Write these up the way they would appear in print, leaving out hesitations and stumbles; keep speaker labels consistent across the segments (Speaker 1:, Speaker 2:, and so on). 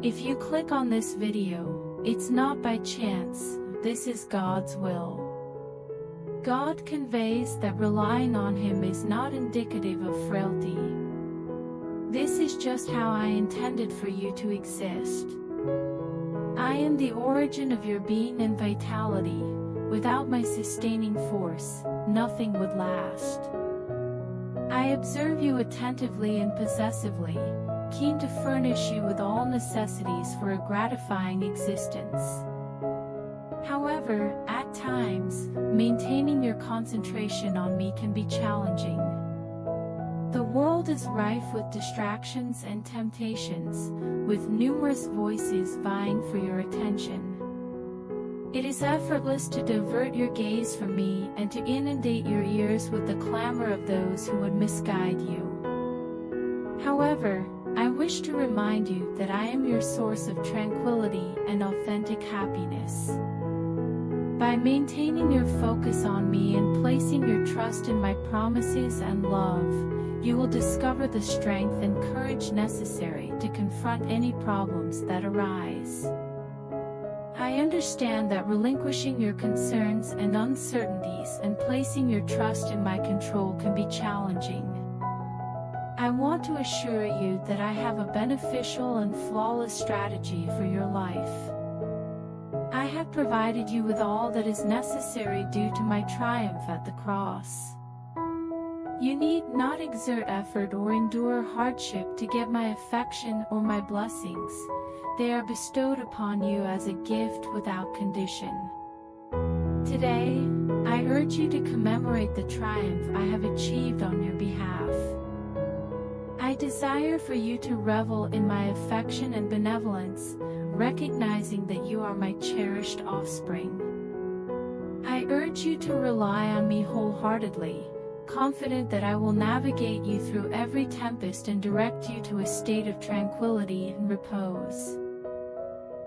Speaker 1: If you click on this video, it's not by chance, this is God's will. God conveys that relying on Him is not indicative of frailty. This is just how I intended for you to exist. I am the origin of your being and vitality. Without my sustaining force, nothing would last. I observe you attentively and possessively, keen to furnish you with all necessities for a gratifying existence. However, at times, maintaining your concentration on me can be challenging. The world is rife with distractions and temptations, with numerous voices vying for your attention. It is effortless to divert your gaze from me and to inundate your ears with the clamor of those who would misguide you. However, I wish to remind you that I am your source of tranquility and authentic happiness. By maintaining your focus on me and placing your trust in my promises and love, you will discover the strength and courage necessary to confront any problems that arise. I understand that relinquishing your concerns and uncertainties and placing your trust in my control can be challenging. I want to assure you that I have a beneficial and flawless strategy for your life. I have provided you with all that is necessary due to my triumph at the cross. You need not exert effort or endure hardship to get my affection or my blessings. They are bestowed upon you as a gift without condition. Today, I urge you to commemorate the triumph I have achieved on your behalf. I desire for you to revel in my affection and benevolence, recognizing that you are my cherished offspring. I urge you to rely on me wholeheartedly, confident that I will navigate you through every tempest and direct you to a state of tranquility and repose.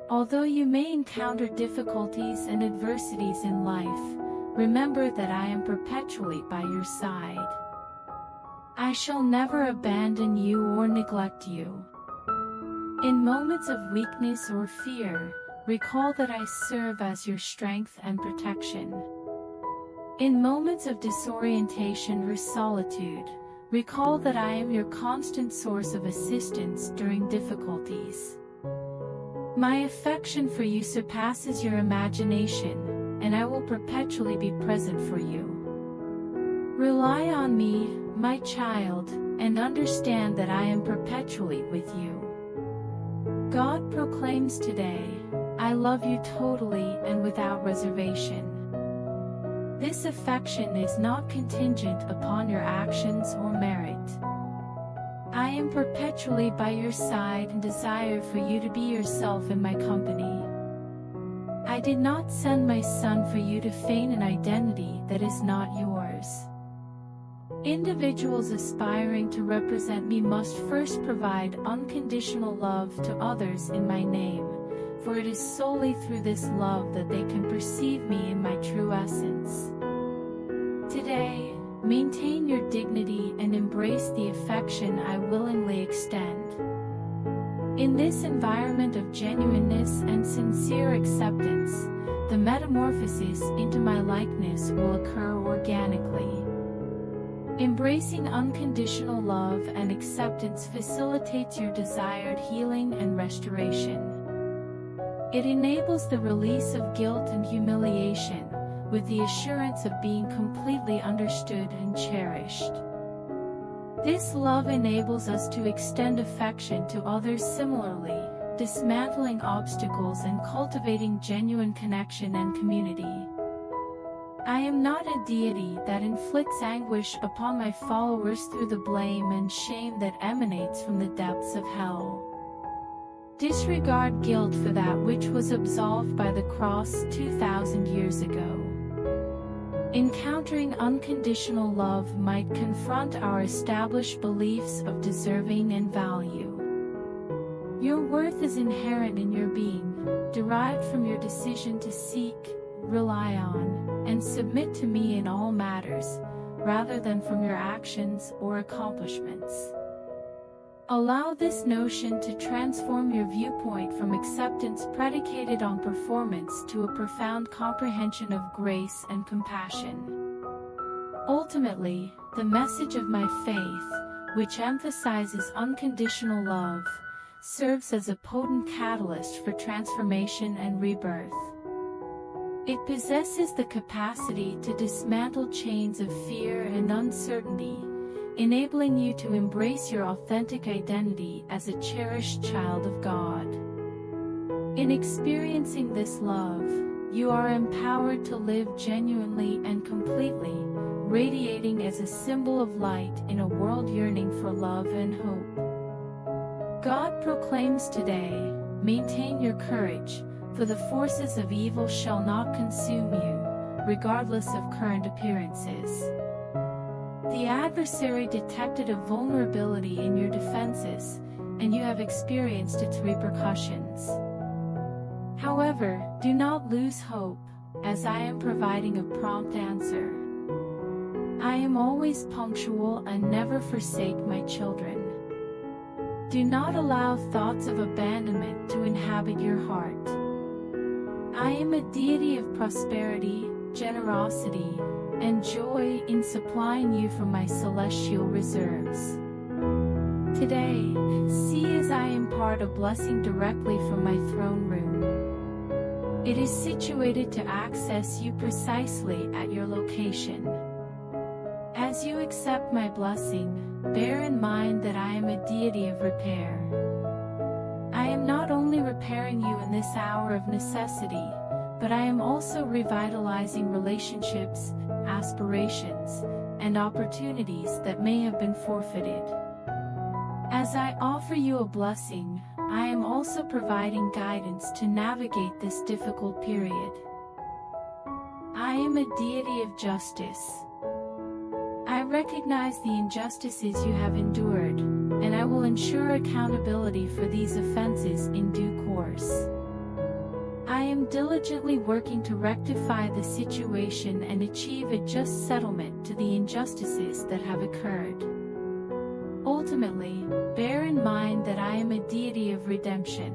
Speaker 1: Although you may encounter difficulties and adversities in life, remember that I am perpetually by your side. I shall never abandon you or neglect you. In moments of weakness or fear, recall that I serve as your strength and protection. In moments of disorientation or solitude, recall that I am your constant source of assistance during difficulties. My affection for you surpasses your imagination, and I will perpetually be present for you. Rely on me, my child, and understand that I am perpetually with you. God proclaims today, I love you totally and without reservation. This affection is not contingent upon your actions or merit. I am perpetually by your side and desire for you to be yourself in my company. I did not send my Son for you to feign an identity that is not yours. Individuals aspiring to represent me must first provide unconditional love to others in my name, for it is solely through this love that they can perceive me in my true essence. Today, maintain your dignity and embrace the affection I willingly extend. In this environment of genuineness and sincere acceptance, the metamorphosis into my likeness will occur organically. Embracing unconditional love and acceptance facilitates your desired healing and restoration. It enables the release of guilt and humiliation, with the assurance of being completely understood and cherished. This love enables us to extend affection to others similarly, dismantling obstacles and cultivating genuine connection and community. I am not a deity that inflicts anguish upon my followers through the blame and shame that emanates from the depths of hell. Disregard guilt for that which was absolved by the cross 2,000 years ago. Encountering unconditional love might confront our established beliefs of deserving and value. Your worth is inherent in your being, derived from your decision to seek, rely on, and submit to me in all matters, rather than from your actions or accomplishments. Allow this notion to transform your viewpoint from acceptance predicated on performance to a profound comprehension of grace and compassion. Ultimately, the message of my faith, which emphasizes unconditional love, serves as a potent catalyst for transformation and rebirth. It possesses the capacity to dismantle chains of fear and uncertainty, enabling you to embrace your authentic identity as a cherished child of God. In experiencing this love, you are empowered to live genuinely and completely, radiating as a symbol of light in a world yearning for love and hope. God proclaims today, "Maintain your courage, for the forces of evil shall not consume you, regardless of current appearances." The adversary detected a vulnerability in your defenses, and you have experienced its repercussions. However, do not lose hope, as I am providing a prompt answer. I am always punctual and never forsake my children. Do not allow thoughts of abandonment to inhabit your heart. I am a deity of prosperity, generosity, and joy in supplying you from my celestial reserves. Today, see as I impart a blessing directly from my throne room. It is situated to access you precisely at your location. As you accept my blessing, bear in mind that I am a deity of repair. I am not only repairing you in this hour of necessity, but I am also revitalizing relationships, aspirations, and opportunities that may have been forfeited. As I offer you a blessing, I am also providing guidance to navigate this difficult period. I am a deity of justice. I recognize the injustices you have endured, and I will ensure accountability for these offenses in due course. I am diligently working to rectify the situation and achieve a just settlement to the injustices that have occurred. Ultimately, bear in mind that I am a deity of redemption.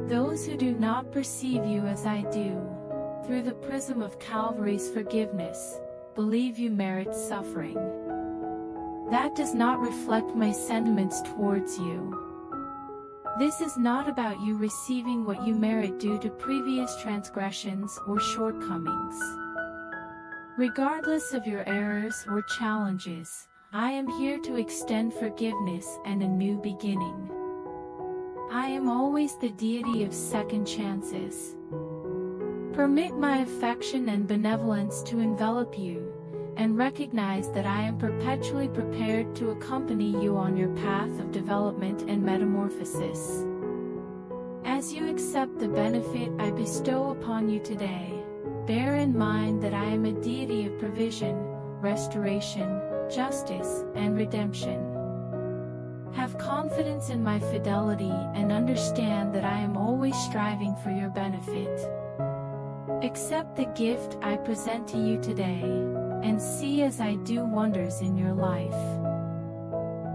Speaker 1: Those who do not perceive you as I do, through the prism of Calvary's forgiveness, believe you merit suffering. That does not reflect my sentiments towards you. This is not about you receiving what you merit due to previous transgressions or shortcomings. Regardless of your errors or challenges, I am here to extend forgiveness and a new beginning. I am always the deity of second chances. Permit my affection and benevolence to envelop you, and recognize that I am perpetually prepared to accompany you on your path of development and metamorphosis. As you accept the benefit I bestow upon you today, bear in mind that I am a deity of provision, restoration, justice, and redemption. Have confidence in my fidelity and understand that I am always striving for your benefit. Accept the gift I present to you today, and see as I do wonders in your life.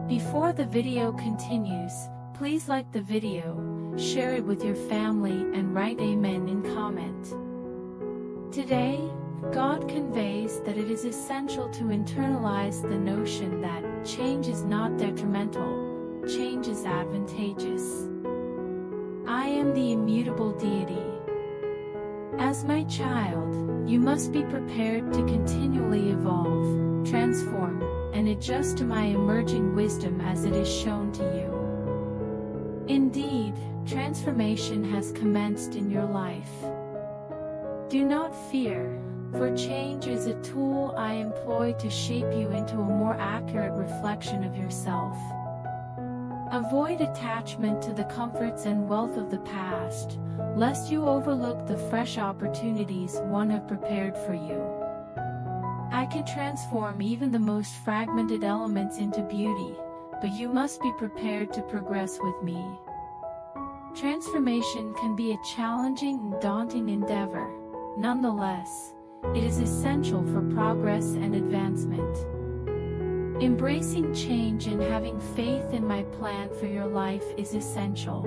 Speaker 1: Before the video continues, please like the video, share it with your family, and write Amen in comment. Today, God conveys that it is essential to internalize the notion that change is not detrimental, change is advantageous. I am the immutable deity. As my child, you must be prepared to continually evolve, transform, and adjust to my emerging wisdom as it is shown to you. Indeed, transformation has commenced in your life. Do not fear, for change is a tool I employ to shape you into a more accurate reflection of yourself. Avoid attachment to the comforts and wealth of the past, lest you overlook the fresh opportunities one have prepared for you. I can transform even the most fragmented elements into beauty, but you must be prepared to progress with me. Transformation can be a challenging and daunting endeavor. Nonetheless, it is essential for progress and advancement. Embracing change and having faith in my plan for your life is essential.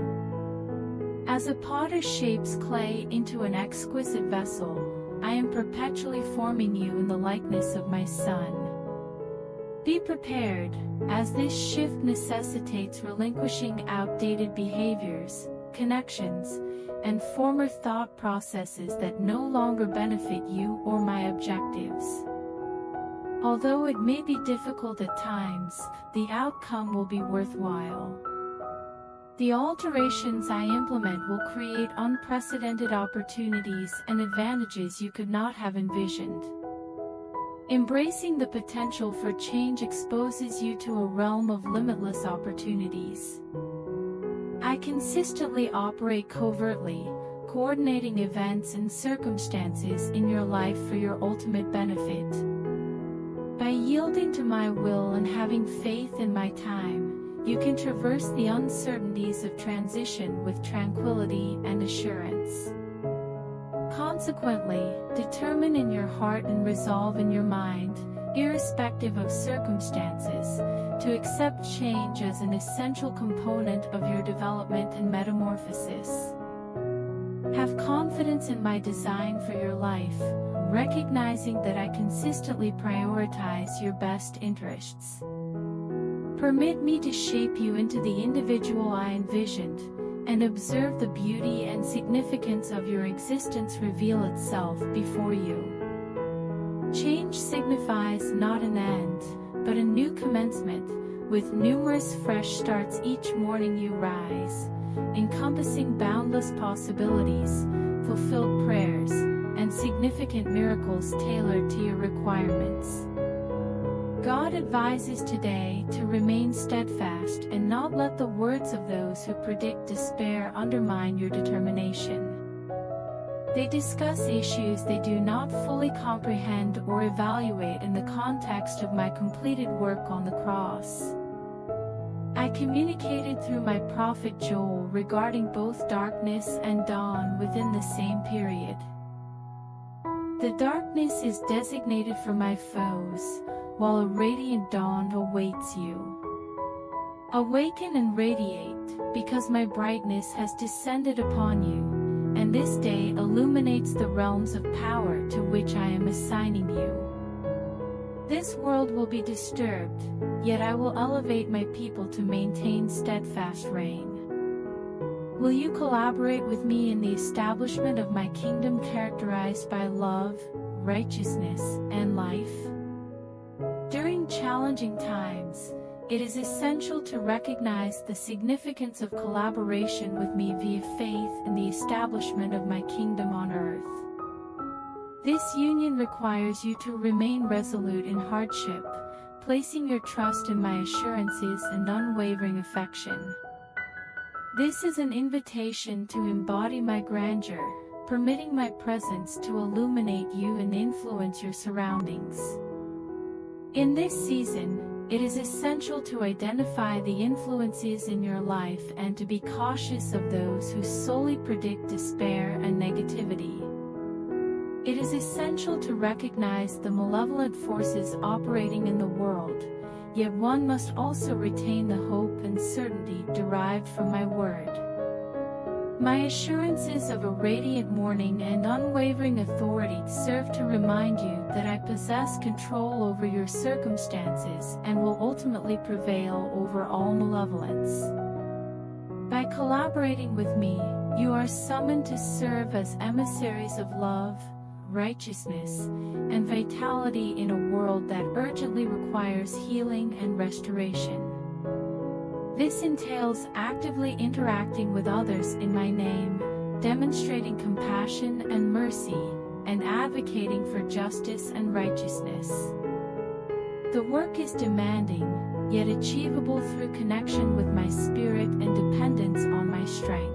Speaker 1: As a potter shapes clay into an exquisite vessel, I am perpetually forming you in the likeness of my Son. Be prepared, as this shift necessitates relinquishing outdated behaviors, connections, and former thought processes that no longer benefit you or my objectives. Although it may be difficult at times, the outcome will be worthwhile. The alterations I implement will create unprecedented opportunities and advantages you could not have envisioned. Embracing the potential for change exposes you to a realm of limitless opportunities. I consistently operate covertly, coordinating events and circumstances in your life for your ultimate benefit. By yielding to my will and having faith in my time, you can traverse the uncertainties of transition with tranquility and assurance. Consequently, determine in your heart and resolve in your mind, irrespective of circumstances, to accept change as an essential component of your development and metamorphosis. Have confidence in my design for your life, recognizing that I consistently prioritize your best interests. Permit me to shape you into the individual I envisioned, and observe the beauty and significance of your existence reveal itself before you. Change signifies not an end, but a new commencement, with numerous fresh starts each morning you rise, encompassing boundless possibilities, fulfilled prayers, and significant miracles tailored to your requirements. God advises today to remain steadfast and not let the words of those who predict despair undermine your determination. They discuss issues they do not fully comprehend or evaluate in the context of my completed work on the cross. I communicated through my prophet Joel regarding both darkness and dawn within the same period. The darkness is designated for my foes, while a radiant dawn awaits you. Awaken and radiate, because my brightness has descended upon you, and this day illuminates the realms of power to which I am assigning you. This world will be disturbed, yet I will elevate my people to maintain steadfast reign. Will you collaborate with me in the establishment of my kingdom characterized by love, righteousness, and life? During challenging times, it is essential to recognize the significance of collaboration with me via faith in the establishment of my kingdom on earth. This union requires you to remain resolute in hardship, placing your trust in my assurances and unwavering affection. This is an invitation to embody my grandeur, permitting my presence to illuminate you and influence your surroundings. In this season, it is essential to identify the influences in your life and to be cautious of those who solely predict despair and negativity. It is essential to recognize the malevolent forces operating in the world, yet one must also retain the hope and certainty derived from my word. My assurances of a radiant morning and unwavering authority serve to remind you that I possess control over your circumstances and will ultimately prevail over all malevolence. By collaborating with me, you are summoned to serve as emissaries of love, righteousness, and vitality in a world that urgently requires healing and restoration. This entails actively interacting with others in my name, demonstrating compassion and mercy, and advocating for justice and righteousness. The work is demanding, yet achievable through connection with my spirit and dependence on my strength.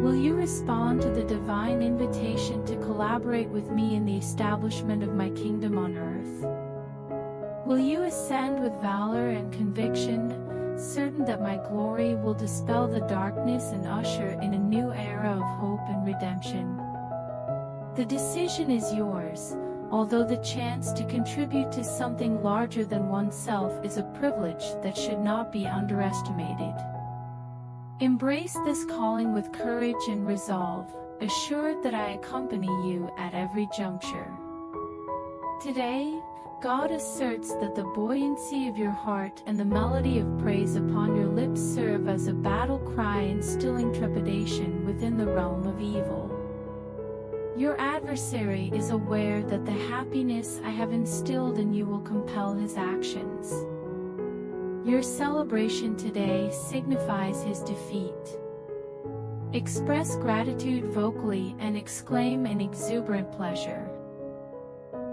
Speaker 1: Will you respond to the divine invitation to collaborate with me in the establishment of my kingdom on earth? Will you ascend with valor and conviction, certain that my glory will dispel the darkness and usher in a new era of hope and redemption? The decision is yours, although the chance to contribute to something larger than oneself is a privilege that should not be underestimated. Embrace this calling with courage and resolve, assured that I accompany you at every juncture. Today, God asserts that the buoyancy of your heart and the melody of praise upon your lips serve as a battle cry instilling trepidation within the realm of evil. Your adversary is aware that the happiness I have instilled in you will compel his actions. Your celebration today signifies his defeat. Express gratitude vocally and exclaim in exuberant pleasure.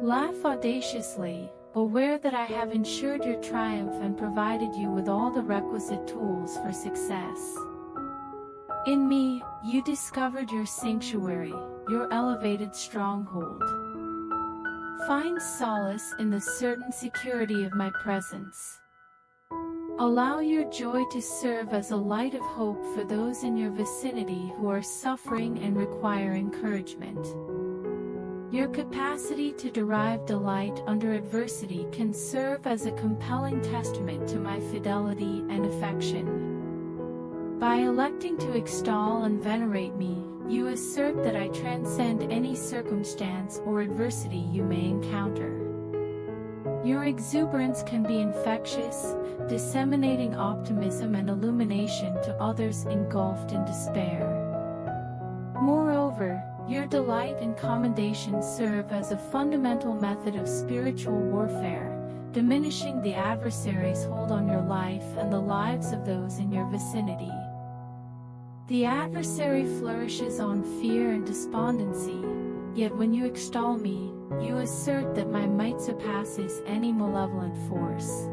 Speaker 1: Laugh audaciously, aware that I have ensured your triumph and provided you with all the requisite tools for success. In me, you discovered your sanctuary, your elevated stronghold. Find solace in the certain security of my presence. Allow your joy to serve as a light of hope for those in your vicinity who are suffering and require encouragement. Your capacity to derive delight under adversity can serve as a compelling testament to my fidelity and affection. By electing to extol and venerate me, you assert that I transcend any circumstance or adversity you may encounter. Your exuberance can be infectious, disseminating optimism and illumination to others engulfed in despair. Moreover, your delight and commendation serve as a fundamental method of spiritual warfare, diminishing the adversary's hold on your life and the lives of those in your vicinity. The adversary flourishes on fear and despondency, yet when you extol me, you assert that my might surpasses any malevolent force.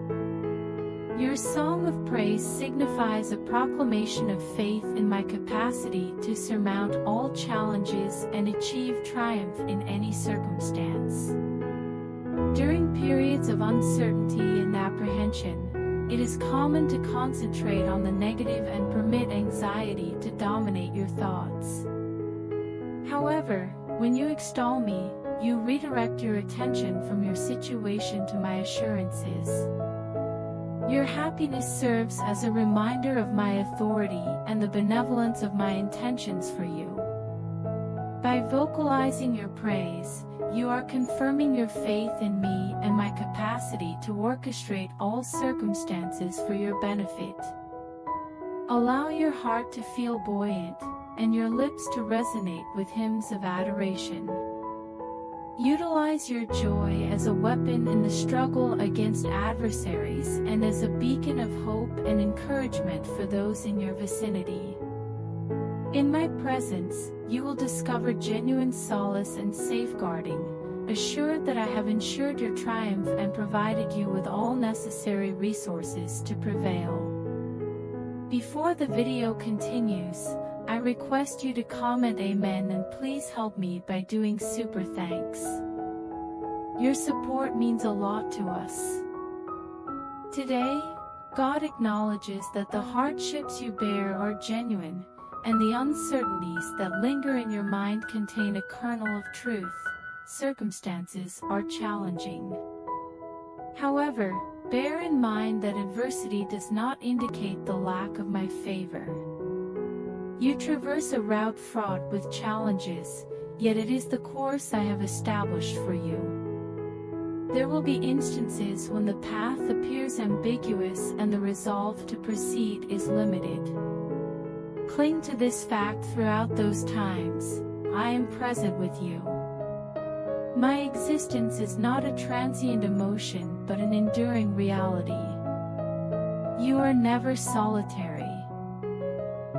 Speaker 1: Your song of praise signifies a proclamation of faith in my capacity to surmount all challenges and achieve triumph in any circumstance. During periods of uncertainty and apprehension, it is common to concentrate on the negative and permit anxiety to dominate your thoughts. However, when you extol me, you redirect your attention from your situation to my assurances. Your happiness serves as a reminder of my authority and the benevolence of my intentions for you. By vocalizing your praise, you are confirming your faith in me and my capacity to orchestrate all circumstances for your benefit. Allow your heart to feel buoyant, and your lips to resonate with hymns of adoration. Utilize your joy as a weapon in the struggle against adversaries and as a beacon of hope and encouragement for those in your vicinity. In my presence, you will discover genuine solace and safeguarding, assured that I have ensured your triumph and provided you with all necessary resources to prevail. Before the video continues, I request you to comment Amen and please help me by doing super thanks. Your support means a lot to us. Today, God acknowledges that the hardships you bear are genuine, and the uncertainties that linger in your mind contain a kernel of truth. Circumstances are challenging. However, bear in mind that adversity does not indicate the lack of my favor. You traverse a route fraught with challenges, yet it is the course I have established for you. There will be instances when the path appears ambiguous and the resolve to proceed is limited. Cling to this fact throughout those times. I am present with you. My existence is not a transient emotion but an enduring reality. You are never solitary.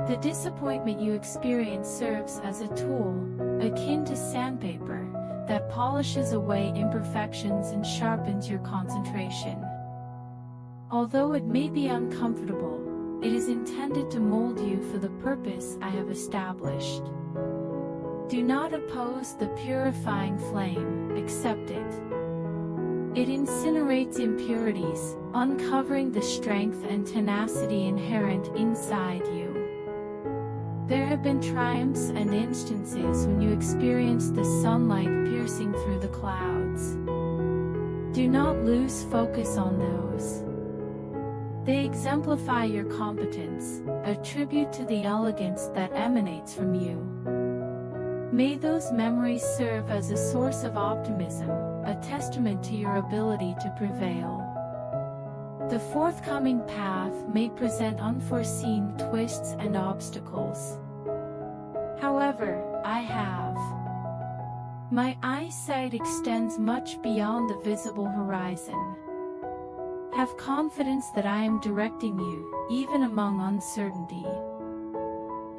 Speaker 1: The disappointment you experience serves as a tool, akin to sandpaper, that polishes away imperfections and sharpens your concentration. Although it may be uncomfortable, it is intended to mold you for the purpose I have established. Do not oppose the purifying flame, accept it. It incinerates impurities, uncovering the strength and tenacity inherent inside you. There have been triumphs and instances when you experienced the sunlight piercing through the clouds. Do not lose focus on those. They exemplify your competence, a tribute to the elegance that emanates from you. May those memories serve as a source of optimism, a testament to your ability to prevail. The forthcoming path may present unforeseen twists and obstacles. However, my eyesight extends much beyond the visible horizon. Have confidence that I am directing you, even among uncertainty.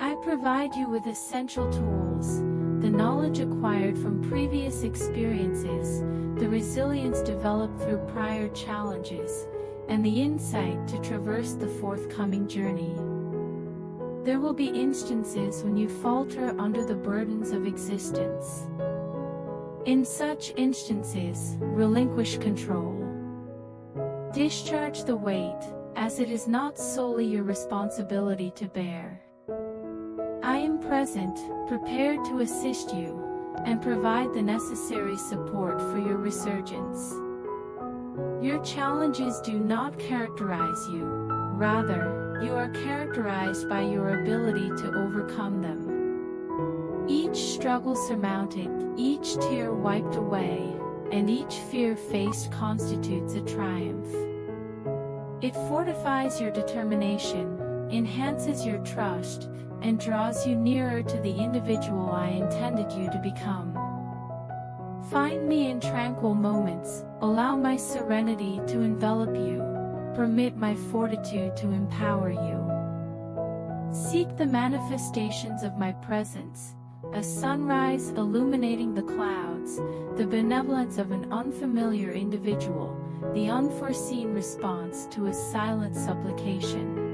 Speaker 1: I provide you with essential tools, the knowledge acquired from previous experiences, the resilience developed through prior challenges, and the insight to traverse the forthcoming journey. There will be instances when you falter under the burdens of existence. In such instances, relinquish control. Discharge the weight, as it is not solely your responsibility to bear. I am present, prepared to assist you, and provide the necessary support for your resurgence. Your challenges do not characterize you, rather, you are characterized by your ability to overcome them. Each struggle surmounted, each tear wiped away, and each fear faced constitutes a triumph. It fortifies your determination, enhances your trust, and draws you nearer to the individual I intended you to become. Find me in tranquil moments, allow my serenity to envelop you, permit my fortitude to empower you. Seek the manifestations of my presence, a sunrise illuminating the clouds, the benevolence of an unfamiliar individual, the unforeseen response to a silent supplication.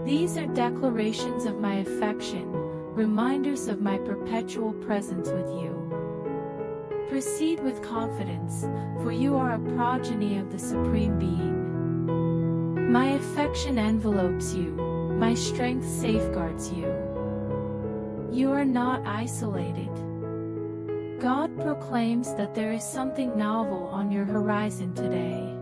Speaker 1: These are declarations of my affection, reminders of my perpetual presence with you. Proceed with confidence, for you are a progeny of the Supreme Being. My affection envelopes you, my strength safeguards you. You are not isolated. God proclaims that there is something novel on your horizon today.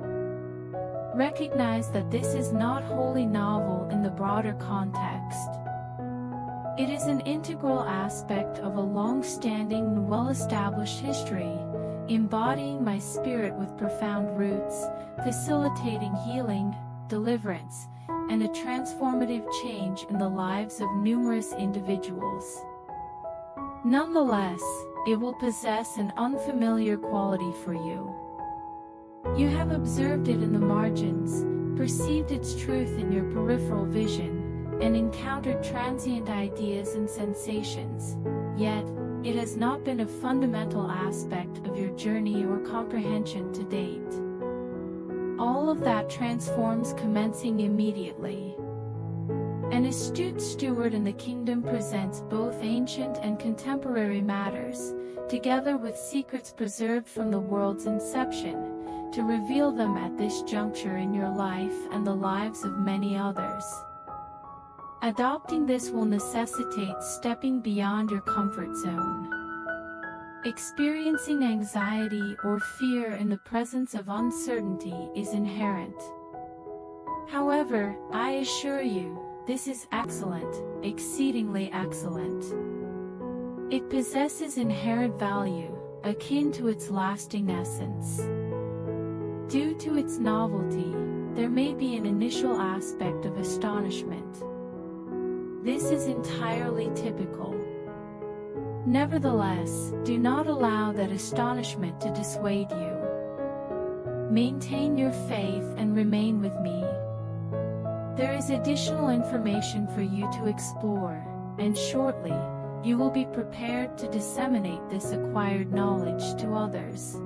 Speaker 1: Recognize that this is not wholly novel in the broader context. It is an integral aspect of a long-standing and well-established history, embodying my spirit with profound roots, facilitating healing, deliverance, and a transformative change in the lives of numerous individuals. Nonetheless, it will possess an unfamiliar quality for you. You have observed it in the margins, perceived its truth in your peripheral vision, and encountered transient ideas and sensations, yet, it has not been a fundamental aspect of your journey or comprehension to date. All of that transforms commencing immediately. An astute steward in the kingdom presents both ancient and contemporary matters, together with secrets preserved from the world's inception, to reveal them at this juncture in your life and the lives of many others. Adopting this will necessitate stepping beyond your comfort zone. Experiencing anxiety or fear in the presence of uncertainty is inherent. However, I assure you, this is excellent, exceedingly excellent. It possesses inherent value, akin to its lasting essence. Due to its novelty, there may be an initial aspect of astonishment. This is entirely typical. Nevertheless, do not allow that astonishment to dissuade you. Maintain your faith and remain with me. There is additional information for you to explore, and shortly, you will be prepared to disseminate this acquired knowledge to others.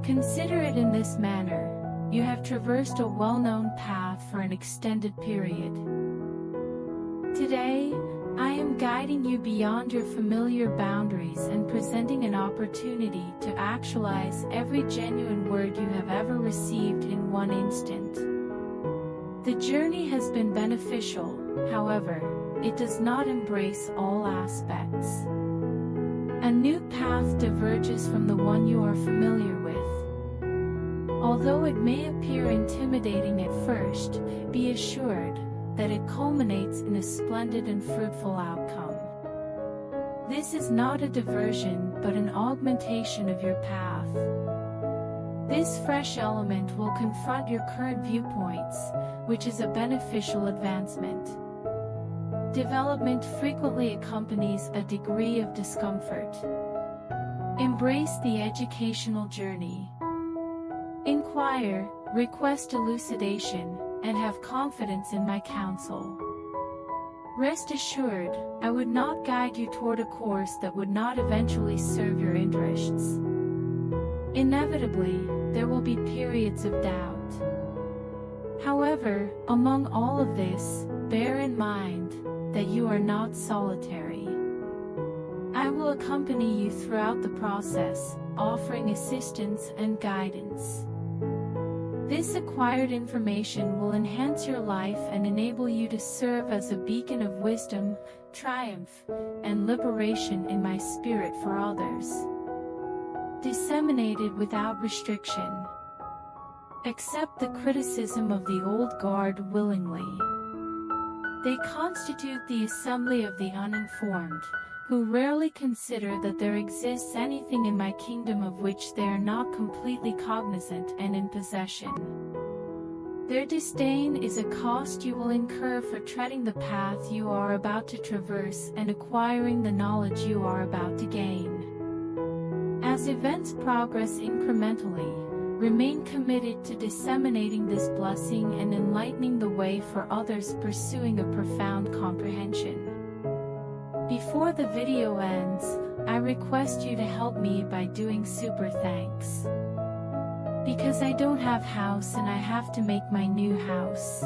Speaker 1: Consider it in this manner: you have traversed a well-known path for an extended period. Today, I am guiding you beyond your familiar boundaries and presenting an opportunity to actualize every genuine word you have ever received in one instant. The journey has been beneficial, however, it does not embrace all aspects. A new path diverges from the one you are familiar with. Although it may appear intimidating at first, be assured that it culminates in a splendid and fruitful outcome. This is not a diversion but an augmentation of your path. This fresh element will confront your current viewpoints, which is a beneficial advancement. Development frequently accompanies a degree of discomfort. Embrace the educational journey. Inquire, request elucidation, and have confidence in my counsel. Rest assured, I would not guide you toward a course that would not eventually serve your interests. Inevitably, there will be periods of doubt. However, among all of this, bear in mind that you are not solitary. I will accompany you throughout the process, offering assistance and guidance. This acquired information will enhance your life and enable you to serve as a beacon of wisdom, triumph, and liberation in my spirit for others. Disseminated without restriction. Accept the criticism of the old guard willingly. They constitute the assembly of the uninformed, who rarely consider that there exists anything in my kingdom of which they are not completely cognizant and in possession. Their disdain is a cost you will incur for treading the path you are about to traverse and acquiring the knowledge you are about to gain. As events progress incrementally, remain committed to disseminating this blessing and enlightening the way for others pursuing a profound comprehension. Before the video ends, I request you to help me by doing super thanks. Because I don't have house and I have to make my new house.